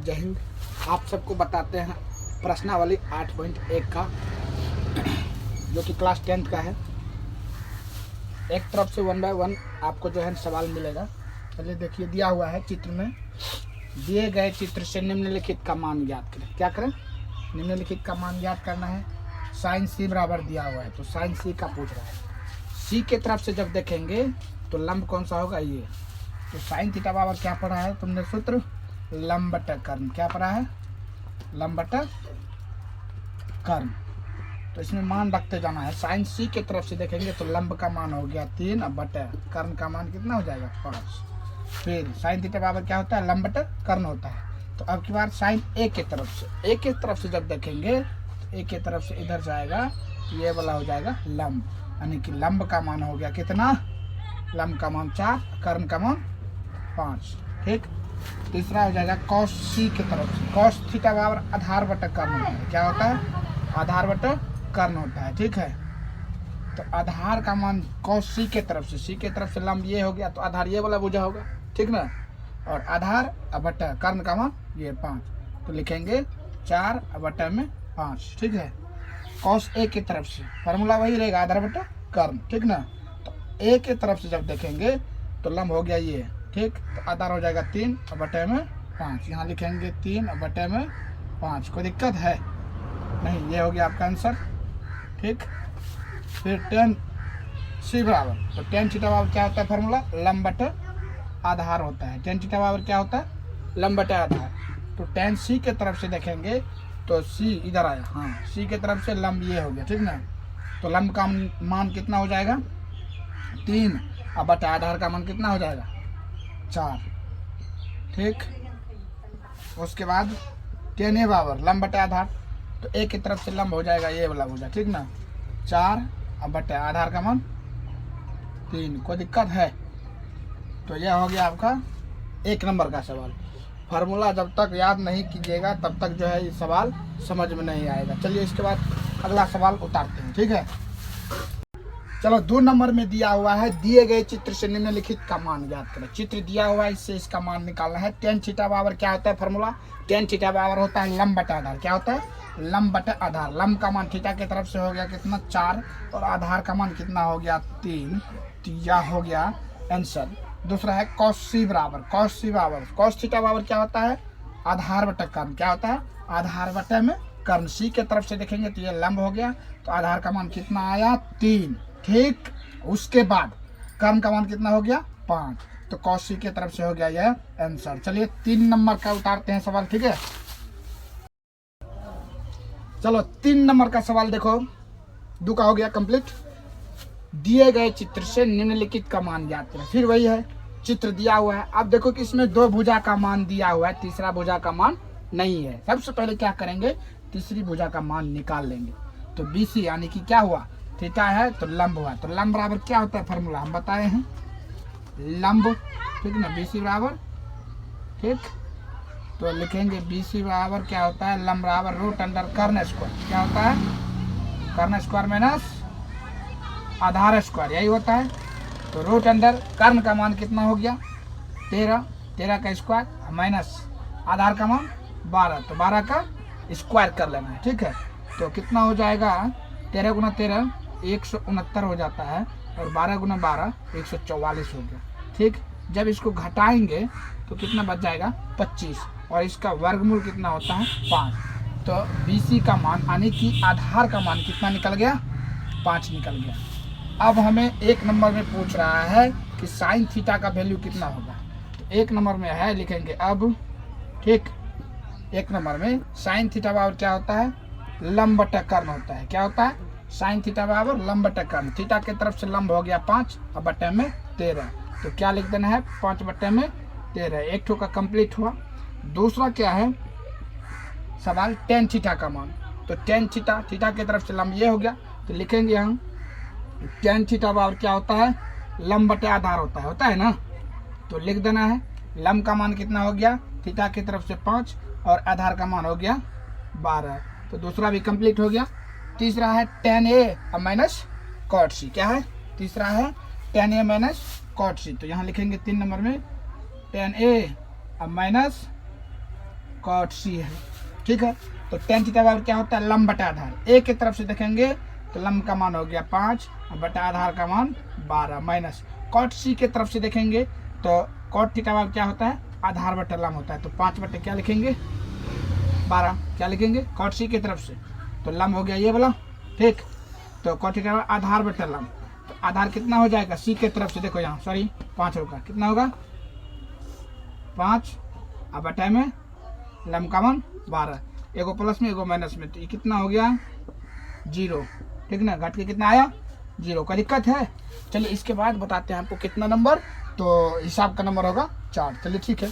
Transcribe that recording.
जय हिंद। आप सबको बताते हैं प्रश्नावली 8.1 का, जो कि क्लास 10th का है। एक तरफ से 1 बाय 1 आपको जो है सवाल मिलेगा। चलिए देखिए, दिया हुआ है चित्र में, दिए गए चित्र से निम्नलिखित का मान ज्ञात करें। क्या करें? निम्नलिखित का मान ज्ञात करना है। साइन सी बराबर दिया हुआ है, तो साइन सी का पूछ रहा है। सी के तरफ से जब देखेंगे तो लंब कौन सा होगा? ये। तो साइन थीटा बराबर क्या पढ़ा है तुमने? सूत्र लंब बटा कर्ण। क्या पढ़ा है? लंब बटा कर्ण। तो इसमें मान रखते जाना है। साइन सी के तरफ से देखेंगे तो लंब का मान हो गया 3 और बटा कर्ण का मान कितना हो जाएगा? 5। फिर साइन थीटा बराबर क्या होता है? लंब बटा कर्ण होता है। तो अब की बार साइन ए के तरफ से जब देखेंगे तो ए के तरफ से इधर जाएगा, ये वाला हो जाएगा लंब, यानी कि लंब का मान हो गया कितना? लंब का मान 4, कर्ण का मान 5। ठीक। तीसरा हो जाएगा कॉस सी की तरफ से। कॉस थीटा बराबर आधार बटा कर्ण होता है। क्या होता है? आधार बटा कर्ण होता है। ठीक है। तो आधार का मान कॉस सी के तरफ से लंब ये हो गया, तो आधार ये वाला भुजा होगा। ठीक ना। और आधार बटा कर्ण का मान ये 5, तो लिखेंगे 4 बटा में 5। ठीक है। कॉस ए की तरफ से फार्मूला वही रहेगा, आधार बटा कर्ण। ठीक ना। तो ए के तरफ से जब देखेंगे तो लंब हो गया ये। ठीक। तो आधार हो जाएगा 3 बटे में 5। यहाँ लिखेंगे 3 बटे में 5। कोई दिक्कत है? नहीं। ये हो गया आपका आंसर। ठीक। फिर टेन सी बराबर, तो टेन थीटा बराबर क्या होता है? फार्मूला लंब बटे आधार होता है। टेन थीटा बराबर क्या होता है? लंब बटे आधार। तो टेन सी के तरफ से देखेंगे तो सी इधर आया। हाँ, सी के तरफ से लंब ये हो गया। ठीक ना। तो लंब का मान कितना हो जाएगा? 3 और बटे आधार का मान कितना हो जाएगा? 4। ठीक। उसके बाद टेन ए बराबर लंब बटे आधार, तो ए की तरफ से लंब हो जाएगा ये वाला भुजा। ठीक ना। 4 और बटे आधार का मान 3। कोई दिक्कत है? तो यह हो गया आपका 1 नंबर का सवाल। फार्मूला जब तक याद नहीं कीजिएगा तब तक जो है ये सवाल समझ में नहीं आएगा। चलिए इसके बाद अगला सवाल उतारते हैं। ठीक है। चलो 2 नंबर में दिया हुआ है, दिए गए चित्र से निम्नलिखित का मान ज्ञात करें। चित्र दिया हुआ है, इससे इसका मान निकालना है। टेन थीटा बराबर क्या होता है? फार्मूला टेन थीटा बराबर होता है लंब बटा आधार। क्या होता है? लंब बटा आधार। लंब का मान थीटा की तरफ से हो गया कितना? 4, और आधार का मान कितना हो गया? 3। तो यह हो गया आंसर। दूसरा है कॉस सी बराबर। कॉस थीटा बराबर क्या होता है? आधार बटा कर्ण। क्या होता है? आधार बटे में कर्ण। सी के तरफ से देखेंगे तो ये लंब हो गया, तो आधार का मान कितना आया? 3। ठीक। उसके बाद कर्ण का मान कितना हो गया? 5। तो कॉस सी की तरफ से हो गया यह आंसर। चलिए 3 नंबर का उतारते हैं सवाल। ठीक है। चलो 3 नंबर का सवाल देखो, 2 का हो गया कंप्लीट। दिए गए चित्र से निम्नलिखित का मान ज्ञात करें। फिर वही है, चित्र दिया हुआ है। अब देखो कि इसमें 2 भुजा का मान दिया हुआ है, तीसरा भुजा का मान नहीं है। सबसे पहले क्या करेंगे? तीसरी भुजा का मान निकाल लेंगे। तो BC यानी कि क्या हुआ? थीटा है तो लंब हुआ। तो लंब बराबर क्या होता है? फार्मूला हम बताए हैं, लंब। ठीक ना। BC बराबर, ठीक, तो लिखेंगे BC बराबर क्या होता है? लंब बराबर रूट अंडर कर्ण स्क्वायर। क्या होता है? कर्ण स्क्वायर माइनस आधार स्क्वायर, यही होता है। तो रूट अंडर कर्ण का मान कितना हो गया? 13 का स्क्वायर माइनस आधार का मान 12, तो 12 का स्क्वायर कर लेना है। ठीक है। तो कितना हो जाएगा? 13 गुना 13 169 हो जाता है, और 12 गुना 12 144 हो गया। ठीक। जब इसको घटाएंगे तो कितना बच जाएगा? 25, और इसका वर्गमूल कितना होता है? 5। तो BC का मान यानी कि आधार का मान कितना निकल गया? 5 निकल गया। अब हमें 1 नंबर में पूछ रहा है कि साइन थीटा का वैल्यू कितना होगा। तो 1 नंबर में है, लिखेंगे अब। ठीक। 1 नंबर में साइन थीटा बराबर क्या होता है? लंब बटा कर्ण होता है। क्या होता है? साइन थीटा बराबर लंब बटा कर्ण। थीटा की तरफ से लंब हो गया 5 और बटे में 13। तो क्या लिख देना है? 5 बटे में 13। एक ठो का कंप्लीट हुआ। दूसरा क्या है सवाल? टेन थीटा का मान। तो टेन थीटा की तरफ से लंब ये हो गया, तो लिखेंगे हम टेन थीटा बराबर क्या होता है? लंब बटे आधार होता है ना। तो लिख देना है लंब का मान कितना हो गया? थीटा की तरफ से 5 और आधार का मान हो गया 12। तो दूसरा भी कंप्लीट हो गया। तीसरा है tan A minus cot C। क्या है? तीसरा है tan A minus cot C। तो यहाँ लिखेंगे 3 नंबर में tan A minus cot C है, ठीक है। तो टेन थीटा बराबर क्या होता है, लंब बटा आधार। ए की तरफ से देखेंगे तो लंब का मान हो गया 5 और बटा आधार का मान 12 माइनस कॉट सी के तरफ से देखेंगे तो कॉट थीटा बराबर क्या होता है, आधार बटा लंब होता है। तो 5 बटे क्या लिखेंगे 12, क्या लिखेंगे कॉट सी की तरफ से, तो लंब हो गया ये वाला, ठीक। तो कॉट थीटा बराबर आधार बटा लंब, तो आधार कितना हो जाएगा सी के तरफ से, देखो यहाँ सॉरी 5 होगा, कितना होगा 5 और बटा में लंब का मान 12, एगो प्लस में एगो माइनस में, तो ये कितना हो गया 0, ठीक ना। घट के कितना आया 0, कोई दिक्कत है। चलिए इसके बाद बताते हैं आपको कितना नंबर, तो हिसाब का नंबर होगा 4। चलिए ठीक है।